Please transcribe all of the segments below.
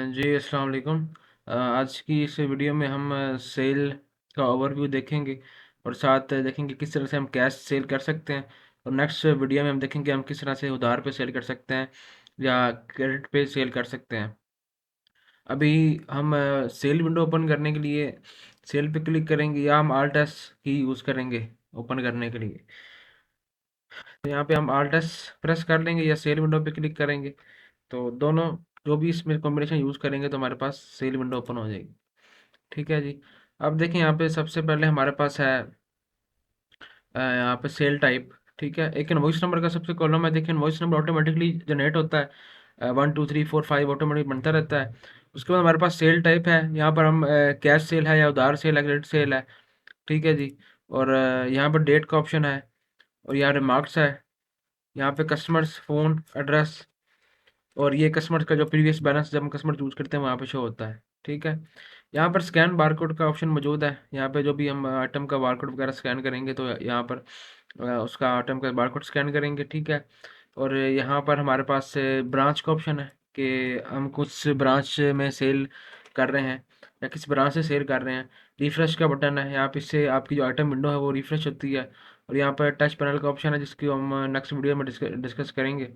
जी, अस्सलाम वालेकुम। आज की इस वीडियो में हम सेल का ओवरव्यू देखेंगे और साथ देखेंगे किस तरह से हम कैश सेल कर सकते हैं और नेक्स्ट वीडियो में हम देखेंगे हम किस तरह से उधार पे सेल कर सकते हैं या क्रेडिट पे सेल कर सकते हैं। अभी हम सेल विंडो ओपन करने के लिए सेल पे क्लिक करेंगे या हम Alt S की यूज़ करेंगे ओपन करने के लिए। तो यहाँ पे हम Alt S प्रेस कर लेंगे या सेल विंडो पे क्लिक करेंगे, तो दोनों जो भी इसमें कॉम्बिनेशन यूज़ करेंगे तो हमारे पास सेल विंडो ओपन हो जाएगी। ठीक है जी। अब देखिए यहाँ पे सबसे पहले हमारे पास है यहाँ पे सेल टाइप। ठीक है, एक इनवॉइस नंबर का सबसे कॉलम है। देखिए इनवॉइस नंबर ऑटोमेटिकली जनरेट होता है, 1 2 3 4 5 ऑटोमेटिक बनता रहता है। उसके बाद हमारे पास सेल टाइप है, यहाँ पर हम कैश सेल है या उधार सेल है, क्रेडिट सेल है। ठीक है जी। और यहाँ पर डेट का ऑप्शन है और यहाँ रिमार्क्स है। यहाँ पे कस्टमर्स फ़ोन एड्रेस और ये कस्टमर का जो प्रीवियस बैलेंस जब हम कस्टमर चूज करते हैं वहाँ पे शो होता है। ठीक है, यहाँ पर स्कैन बारकोड का ऑप्शन मौजूद है। यहाँ पे जो भी हम आइटम का बारकोड वगैरह स्कैन करेंगे तो यहाँ पर उसका आइटम का बारकोड स्कैन करेंगे। ठीक है, और यहाँ पर हमारे पास ब्रांच का ऑप्शन है कि हम कुछ ब्रांच में सेल कर रहे हैं या किस ब्रांच से सेल कर रहे हैं। रिफ्रेश का बटन है, यहाँ पे से आपकी जो आइटम विंडो है वो रिफ्रेश होती है। और यहाँ पर टच पैनल का ऑप्शन है जिसकी हम नेक्स्ट वीडियो में डिस्कस करेंगे।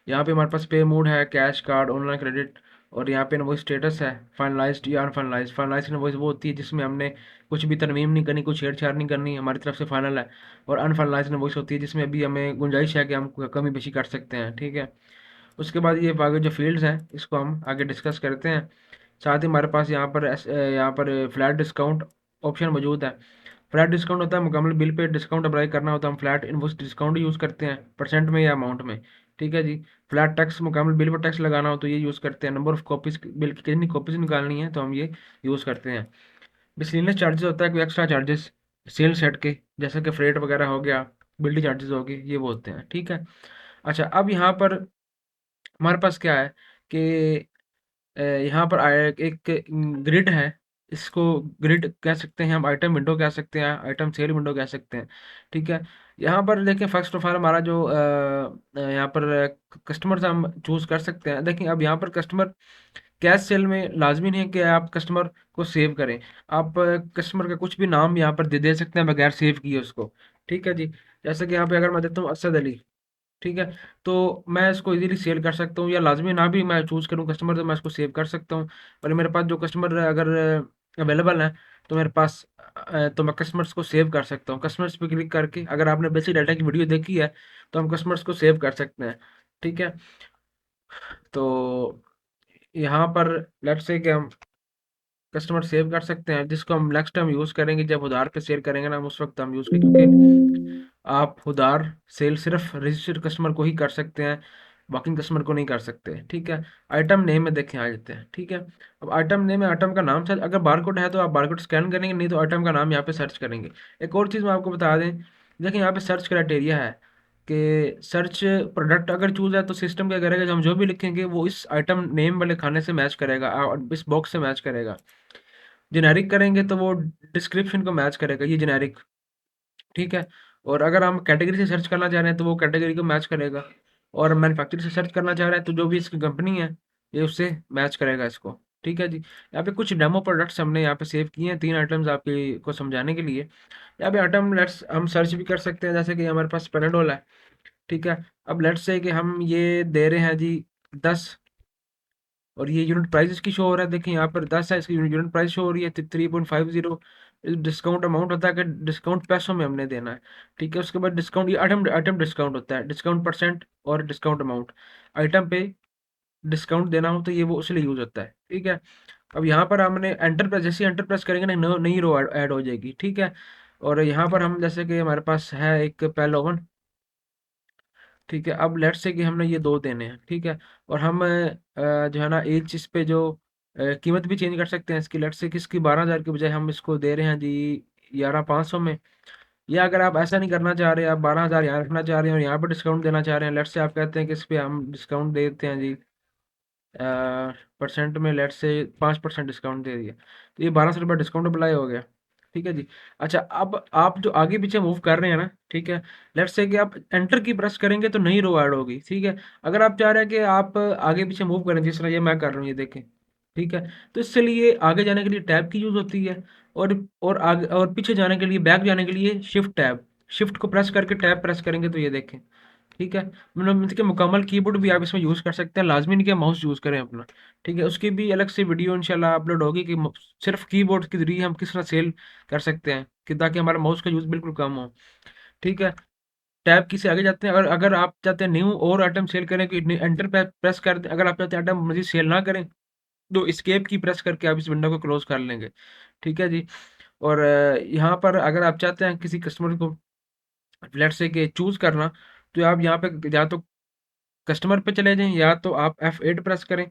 यहाँ पे हमारे पास पे मोड है, कैश कार्ड, ऑनलाइन क्रेडिट और यहाँ पे इनवॉइस स्टेटस है, फाइनलाइज्ड या अनफाइनलाइज्ड। फाइनलाइज्ड इनवॉइस वो होती है जिसमें हमने कुछ भी तरमीम नहीं करनी, कुछ छेड़छाड़ नहीं करनी, हमारी तरफ से फाइनल है। और अनफाइनलाइज्ड इनवॉइस होती है जिसमें अभी हमें गुंजाइश है कि हम कमी बेशी कर सकते हैं। ठीक है, उसके बाद ये आगे जो फील्ड्स हैं इसको हम आगे डिस्कस करते हैं। साथ ही हमारे पास यहाँ पर फ्लैट डिस्काउंट ऑप्शन मौजूद है। फ्लैट डिस्काउंट होता है मुकम्मल बिल पे डिस्काउंट अप्लाई करना होता है, हम फ्लैट इनवॉइस डिस्काउंट यूज़ करते हैं परसेंट में या अमाउंट में। ठीक है जी। फ्लैट टैक्स मुकम्मल बिल पर टैक्स लगाना हो तो ये यूज़ करते हैं। नंबर ऑफ कॉपीज बिल की कितनी कॉपीज निकालनी है तो हम ये यूज़ करते हैं। मिसलेनियस चार्जेस होता है कोई एक्स्ट्रा चार्जेस सेल सेट के, जैसे कि फ्रेट वगैरह हो गया, बिल्डिंग चार्जेस हो गए, ये वो होते हैं। ठीक है, अच्छा अब यहाँ पर हमारे पास क्या है कि यहाँ पर एक ग्रिड है। इसको ग्रिड कह सकते हैं, हम आइटम विंडो कह सकते हैं, आइटम सेल विंडो कह सकते हैं। ठीक है, यहाँ पर देखिए फर्स्ट ऑफ ऑल हमारा जो यहाँ पर कस्टमर हम चूज कर सकते हैं। देखिए अब यहाँ पर कस्टमर कैश सेल में लाजमी नहीं है कि आप कस्टमर को सेव करें। आप कस्टमर का कुछ भी नाम यहाँ पर दे सकते हैं बगैर सेव किए उसको। ठीक है जी, जैसे कि यहाँ पे अगर मैं देता हूँ असद अली। ठीक है, तो मैं इसको इजीली सेल कर सकता हूँ या लाजमी ना भी मैं चूज़ करूँ कस्टमर तो मैं इसको सेव कर सकता हूँ। और मेरे पास जो कस्टमर अगर अवेलेबल है तो मेरे पास तो मैं कस्टमर्स को सेव कर सकता हूँ। कस्टमर्स पे क्लिक करके अगर आपने बेसिक डाटा की वीडियो देखी है तो हम कस्टमर्स को सेव कर सकते हैं। ठीक है, तो यहाँ पर लेट्स से कि हम कस्टमर सेव कर सकते हैं जिसको हम नेक्स्ट टाइम यूज़ करेंगे जब उधार पे सेल करेंगे ना, हम उस वक्त हम यूज़ करेंगे क्योंकि आप उधार सेल सिर्फ रजिस्टर्ड कस्टमर को ही कर सकते हैं, वर्किंग कस्टमर को नहीं कर सकते। ठीक है, आइटम नेम में देखें आ जाते हैं। ठीक है, अब आइटम नेम में आइटम का नाम सर अगर बारकोड है तो आप बारकोड स्कैन करेंगे, नहीं तो आइटम का नाम यहाँ पे सर्च करेंगे। एक और चीज़ मैं आपको बता दें, देखिए यहाँ पे सर्च क्राइटेरिया है कि सर्च प्रोडक्ट अगर चूज है तो सिस्टम क्या करेगा, जो हम जो भी लिखेंगे वो इस आइटम नेम वाले खाने से मैच करेगा और इस बॉक्स से मैच करेगा। जेनेरिक करेंगे तो वो डिस्क्रिप्शन को मैच करेगा, ये जेनेरिक। ठीक है, और अगर हम कैटेगरी से सर्च करना चाह रहे हैं तो वो कैटेगरी को मैच करेगा। और मैन्युफैक्चर से सर्च करना चाह रहे हैं तो जो भी इसकी कंपनी है ये उससे मैच करेगा इसको। ठीक है जी, यहाँ पे कुछ डेमो प्रोडक्ट्स हमने यहाँ पे सेव किए हैं, 3 आइटम्स आपके को समझाने के लिए। यहाँ पे आइटम लेट्स हम सर्च भी कर सकते हैं, जैसे कि हमारे पास पेनाडोल है। ठीक है, अब लेट्स से कि हम ये दे रहे हैं जी 10 और ये यूनिट प्राइस इसकी शो हो रहा है। देखिए यहाँ पर 10 है, इसकी यूनिट प्राइस शो हो रही है 3.50। डिस्काउंट अमाउंट होता है कि डिस्काउंट पैसों में हमने देना है। ठीक है, उसके बाद डिस्काउंट ये आइटम आइटम डिस्काउंट होता है, डिस्काउंट परसेंट और डिस्काउंट अमाउंट। आइटम पे डिस्काउंट देना हो तो ये वो उसलिए यूज होता है। ठीक है, अब यहाँ पर हमने एंटर प्रेस, जैसे एंटर प्रेस करेंगे ना नई रो ऐड हो जाएगी। ठीक है, और यहाँ पर हम जैसे कि हमारे पास है एक पेल ओवन। ठीक है, अब लेट्स से कि हमने ये दो देने हैं। ठीक है, और हम जो है ना एज इस पे जो कीमत भी चेंज कर सकते हैं इसकी। लेट्स से कि इसकी 12,000 के बजाय हम इसको दे रहे हैं जी 11,500 में। या अगर आप ऐसा नहीं करना चाह रहे, आप 12,000 यहाँ रखना चाह रहे हैं और यहाँ पर डिस्काउंट देना चाह रहे हैं, लेट्स से आप कहते हैं कि इस पे हम डिस्काउंट दे देते हैं जी परसेंट में, लेट्स से 5% डिस्काउंट दे दिया तो ये 1,200 रुपये डिस्काउंट अप्लाई हो गया। ठीक है जी। अच्छा, अब आप जो आगे पीछे मूव कर रहे हैं ना, ठीक है, लेट्स से कि आप एंटर की प्रेस करेंगे तो नहीं रो ऐड होगी, ठीक है। अगर आप चाह रहे हैं कि आप आगे पीछे मूव करें, जिस तरह ये मैं कर रहा हूँ, ये देखें, ठीक है, तो इसके लिए आगे जाने के लिए टैब की यूज होती है, और आगे और पीछे जाने के लिए, बैक जाने के लिए शिफ्ट टैब, शिफ्ट को प्रेस करके टैब प्रेस करेंगे तो ये देखें, ठीक है। मतलब कि मुकम्मल कीबोर्ड भी आप इसमें यूज़ कर सकते हैं, लाजमी नहीं कि माउस यूज़ करें अपना, ठीक है। उसकी भी अलग से वीडियो इंशाल्लाह अपलोड होगी कि सिर्फ कीबोर्ड के जरिए हम किस तरह सेल कर सकते हैं, कि ताकि हमारा माउस का यूज़ बिल्कुल कम हो, ठीक है। टैब की से आगे जाते हैं, और अगर आप चाहते हैं न्यू और आइटम सेल करें कि एंटर प्रेस कर दें, अगर आप चाहते हैं आइटम मजीद सेल ना करें तो एस्केप की प्रेस करके आप इस विंडो को क्लोज कर लेंगे, ठीक है जी। और यहाँ पर अगर आप चाहते हैं किसी कस्टमर को लेट्स से कि चूज़ करना, तो आप यहाँ पे या तो कस्टमर पे चले जाएँ, या तो आप F8 प्रेस करें,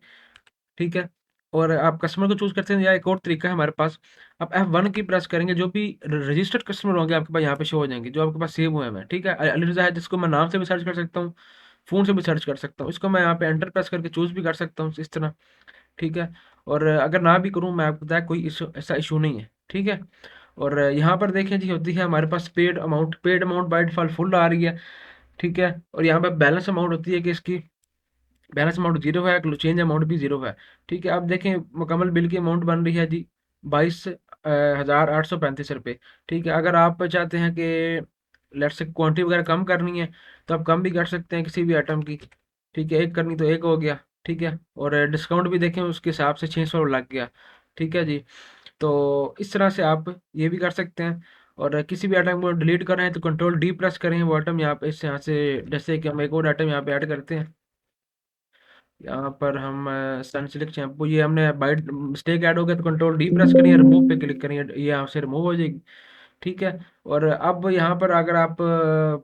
ठीक है। और आप कस्टमर को चूज़ करते हैं, या एक और तरीका है हमारे पास, आप F1 की प्रेस करेंगे, जो भी रजिस्टर्ड कस्टमर होंगे आपके पास यहाँ पे शो हो जाएँगे, जो आपके पास सेव हुए हैं, ठीक है। अली रज़ा है, जिसको मैं नाम से भी सर्च कर सकता हूँ, फ़ोन से भी सर्च कर सकता हूँ, इसको मैं यहाँ पे एंटर प्रेस करके चूज़ भी कर सकता हूँ इस तरह, ठीक है। और अगर ना भी करूँ, मैं आपको बताया, कोई इशू, ऐसा इशू नहीं है, ठीक है। और यहाँ पर देखें जी, होती है हमारे पास paid amount by default full आ रही है, ठीक है। और यहाँ पे बैलेंस अमाउंट होती है कि इसकी बैलेंस अमाउंट जीरो है, चेंज अमाउंट भी जीरो है, ठीक है। आप देखें मुकम्मल बिल की अमाउंट बन रही है जी 22,835 रुपये, ठीक है। अगर आप चाहते हैं कि लेट्स से क्वांटिटी वगैरह कम करनी है, तो आप कम भी कर सकते हैं किसी भी आइटम की, ठीक है। एक करनी तो एक हो गया, ठीक है। और डिस्काउंट भी देखें उसके हिसाब से 600 लग गया, ठीक है जी। तो इस तरह से आप ये भी कर सकते हैं। और किसी भी आइटम को डिलीट कर रहे हैं तो कंट्रोल डी प्रेस करें, वो आइटम यहाँ पे, इससे यहाँ से, जैसे कि हम एक और आइटम यहाँ पे ऐड करते हैं, यहाँ पर हम सनसिल्क शैम्पू, ये हमने बाई मिस्टेक ऐड हो गया, तो कंट्रोल डी प्रेस करिए, रिमूव पे क्लिक करिए, ये यहाँ से रिमूव हो जाएगी, ठीक है। और अब यहाँ पर अगर आप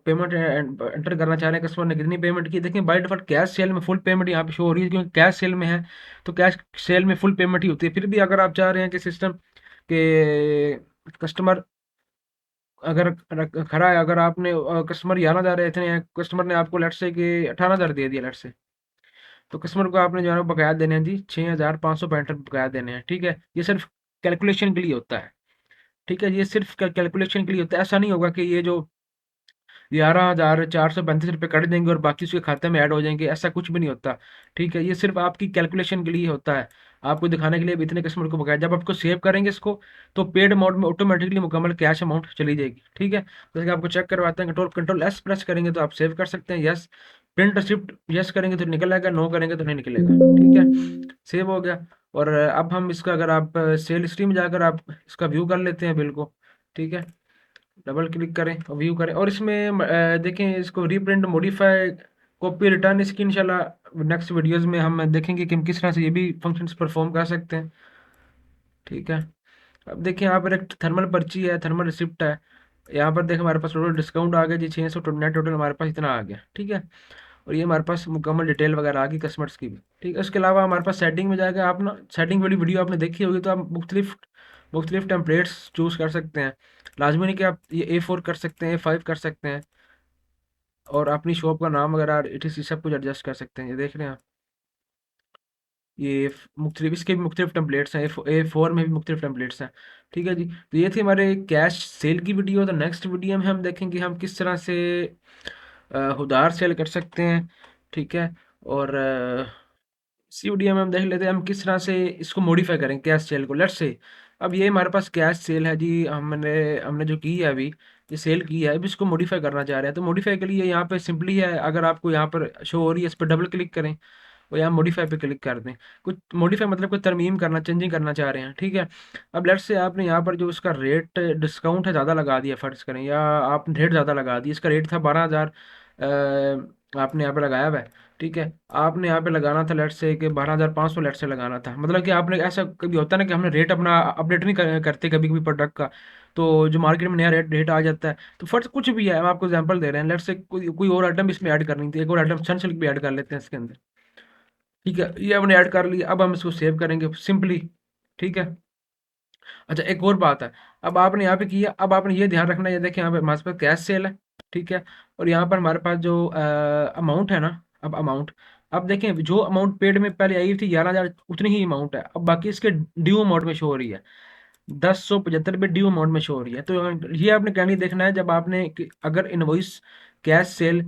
पेमेंट एंटर करना चाह रहे हैं, कस्टमर ने कितनी पेमेंट की, देखिए बाई डिफॉल्ट कैश सेल में फुल पेमेंट यहाँ पे शो हो रही है, क्योंकि कैश सेल में है, तो कैश सेल में फुल पेमेंट ही होती है। फिर भी अगर आप चाह रहे हैं कि सिस्टम के कस्टमर अगर खरा है, अगर आपने कस्टमर यहाँ ना जा रहे थे, कस्टमर ने आपको लेट से कि 18,000 दे दिया लेट से, तो कस्टमर को आपने जो है ना बकाया देने हैं जी 6,565 बकाया देने हैं, ठीक है। ये सिर्फ कैलकुलेशन के लिए होता है, ठीक है। ये सिर्फ कैलकुलेशन के लिए होता है, ऐसा नहीं होगा कि ये जो 11,435 रुपये कट देंगे और बाकी उसके खाते में ऐड हो जाएंगे, ऐसा कुछ भी नहीं होता, ठीक है। ये सिर्फ आपकी कैलकुलेशन के लिए होता है, आपको दिखाने के लिए भी इतने कस्टमर को बकाया, जब आपको सेव करेंगे इसको, तो पेड अमाउंट में ऑटोमेटिकली मुकम्मल कैश अमाउंट चली जाएगी, ठीक है। जैसे कि आपको चेक करवाते हैं, कंट्रोल एस प्रेस करेंगे तो आप सेव कर सकते हैं, यस। प्रिंट रिसिप्ट यस करेंगे तो निकल आएगा, नो करेंगे तो नहीं निकलेगा, ठीक है। सेव हो गया। और अब हम इसका, अगर आप सेल हिस्ट्री में जाकर आप इसका व्यू कर लेते हैं बिल को, ठीक है, डबल क्लिक करें और व्यू करें, और इसमें देखें, इसको रीप्रिंट, मॉडिफाई, कॉपी, रिटर्न, इसकी इंशाल्लाह नेक्स्ट वीडियोस में हम देखेंगे कि हम किस तरह से ये भी फंक्शंस परफॉर्म कर सकते हैं, ठीक है। अब देखिए यहाँ पर एक थर्मल पर्ची है, थर्मल रिसिप्ट है, यहाँ पर देखें हमारे पास टोटल डिस्काउंट आ गया जी 600, नेट टोटल हमारे पास इतना आ गया, ठीक है। और ये हमारे पास मुकम्मल डिटेल वगैरह आ गई कस्टमर्स की भी, ठीक है। उसके अलावा हमारे पास सेटिंग में जाकर, आप ना सेटिंग वाली वीडियो आपने देखी होगी, तो आप मुख्तलिफ टेम्पलेट्स चूज़ कर सकते हैं, लाजमी नहीं कि आप ये A4 कर सकते हैं, A5 कर सकते हैं, और अपनी शॉप का नाम वगैरह etc सब कुछ एडजस्ट कर सकते हैं, ये देख रहे हैं आप। ये मुख्तलिफ, इसके भी मुख्तलिफ टेम्पलेट्स हैं, A4 में भी मुख्तलिफ टेम्पलेट्स हैं, ठीक है जी। तो ये थी हमारे कैश सेल की वीडियो। तो नेक्स्ट वीडियो में हम देखेंगे हम किस तरह से उधार सेल कर सकते हैं, ठीक है। और इसी वीडियो में हम देख लेते हैं हम किस तरह से इसको मॉडिफाई करें कैश सेल को, लेट्स से अब ये हमारे पास कैश सेल है जी, हमने हमने जो की है अभी, ये सेल की है, अब इसको मॉडिफाई करना चाह रहे हैं, तो मॉडिफाई के लिए यहाँ पे सिंपली है, अगर आपको यहाँ पर शो हो रही है, इस पर डबल क्लिक करें और यहाँ मॉडिफाई पे क्लिक कर दें। कुछ मॉडिफाई मतलब कोई तरमीम करना, चेंजिंग करना चाह रहे हैं, ठीक है। अब लेट्स से आपने यहाँ पर जो इसका रेट डिस्काउंट है ज़्यादा लगा दिया, फर्ज करें, या आप रेट ज़्यादा लगा दिया, इसका रेट था 12,000, आपने यहाँ पे लगाया हुआ है, ठीक है। आपने यहाँ पे लगाना था लेट्स से कि 12,500 लेट्स से लगाना था, मतलब कि आपने, ऐसा कभी होता है ना कि हमने रेट अपना अपडेट नहीं करते कभी कभी प्रोडक्ट का, तो जो मार्केट में नया रेट आ जाता है, तो फर्ज कुछ भी है, हम आपको एग्जांपल दे रहे हैं, लेट्स से कोई और आइटम इसमें ऐड करनी थी, एक और आइटम सनसिल्क भी ऐड कर लेते हैं इसके अंदर, ठीक है। ये हमने ऐड कर लिया, अब हम इसको सेव करेंगे सिंपली, ठीक है। अच्छा, एक और बात है, अब आपने यहाँ पे किया, अब आपने ये ध्यान रखना, ये देखिए यहाँ पे हमारे पास कैश सेल है, ठीक है। और यहाँ पर हमारे पास जो अमाउंट है ना, अब अमाउंट, अब देखें जो अमाउंट पेड में पहले आई थी 11,000, उतनी ही अमाउंट है, अब बाकी इसके ड्यू अमाउंट में शो हो रही है, 1075 ड्यू अमाउंट में शो हो रही है। तो ये आपने कैंडली देखना है जब आपने अगर इनवॉइस कैश सेल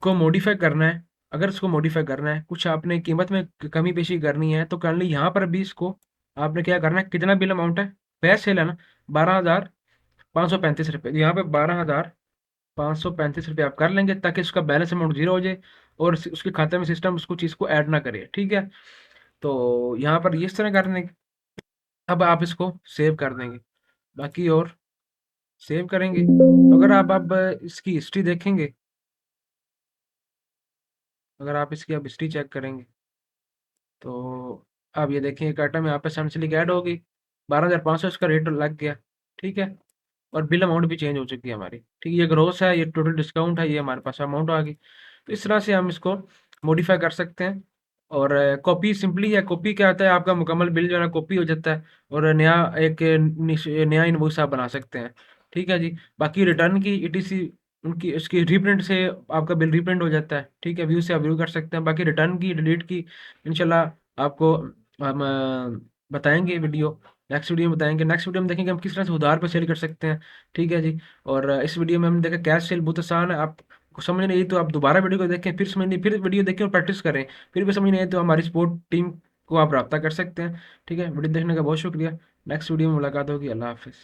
को मॉडिफाई करना है, अगर इसको मॉडिफाई करना है, कुछ आपने कीमत में कमी पेशी करनी है, तो कैंडली यहाँ पर भी इसको आपने क्या करना है, कितना बिल अमाउंट है, कैश सेल है ना, 12,535 रुपये, यहाँ पे 12,535 रुपये आप कर लेंगे ताकि उसका बैलेंस अमाउंट जीरो हो जाए और उसके खाते में सिस्टम उसको चीज़ को ऐड ना करे, ठीक है। तो यहाँ पर इस तरह करने, अब आप इसको सेव कर देंगे, बाकी और सेव करेंगे। अगर आप अब इसकी हिस्ट्री देखेंगे, अगर आप इसकी अब हिस्ट्री चेक करेंगे, तो अब ये देखिए एक आइटम यहाँ पे सनसिल्क ऐड होगी, 12,500 इसका रेट लग गया, ठीक है। और बिल अमाउंट भी चेंज हो चुकी है हमारी, ठीक है। ये ग्रोस है, ये टोटल डिस्काउंट है, ये हमारे पास अमाउंट आ गई। तो इस तरह से हम इसको मॉडिफाई कर सकते हैं। और कॉपी सिंपली है, कॉपी क्या होता है, आपका मुकम्मल बिल जो है ना कॉपी हो जाता है और नया एक नया इनवॉइस आप बना सकते हैं, ठीक है जी। बाकी रिटर्न की ईटीसी उनकी इसकी रीप्रिंट से आपका बिल रीप्रिंट हो जाता है, ठीक है। व्यू से आप व्यू कर सकते हैं। बाकी रिटर्न की डिलीट की इंशाल्लाह आपको हम बताएंगे वीडियो, नेक्स्ट वीडियो में बताएंगे। नेक्स्ट वीडियो में देखेंगे हम किस तरह से उधार पर सेल कर सकते हैं, ठीक है जी। और इस वीडियो में हमने देखा कैश सेल बहुत आसान है, आपको समझ नहीं आई तो आप दोबारा वीडियो को देखें, फिर समझ नहीं, फिर वीडियो देखें और प्रैक्टिस करें, फिर भी समझ नहीं आई तो हमारी सपोर्ट टीम को आप रब्ता कर सकते हैं, ठीक है। वीडियो देखने का बहुत शुक्रिया। नेक्स्ट वीडियो में मुलाकात होगी। अल्लाह हाफिज़।